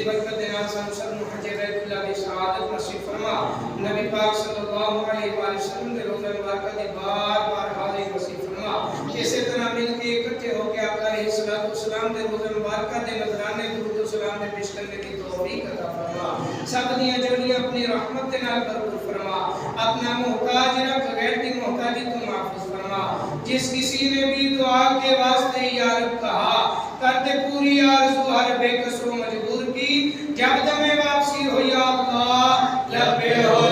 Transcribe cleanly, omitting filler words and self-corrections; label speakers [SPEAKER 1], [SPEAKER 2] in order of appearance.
[SPEAKER 1] बरकत दे नाल सानू सब नु हज बैतुल्लाह दी शहादत नसीब फरमा। नबी पाक सल्लल्लाहु अलैहि वसल्लम दे रोज़े मुबारक दी बार-बार हाज़िरी नसीब फरमा। इसी तरह मिलके इकट्ठे होकर आका अलैहिस्सलातु वस्सलाम दे रोज़े मुबारक दे नज़राने दुरूद व सलाम दे पेश करने की तौफीक अता फरमा। सब दियां जोड़ियां अपनी रहमत दे नाल भरपूर फरमा। अपना मोहताज रख, गैर की मोहताजी तो महफूज फरमा। जिस किसी ने भी दुआ के वास्ते या रब कहा, करते पूरी आरज़ू हर बेकसो मजबूर की। जब दमे वापसी हो या अल्लाह लब्बे हो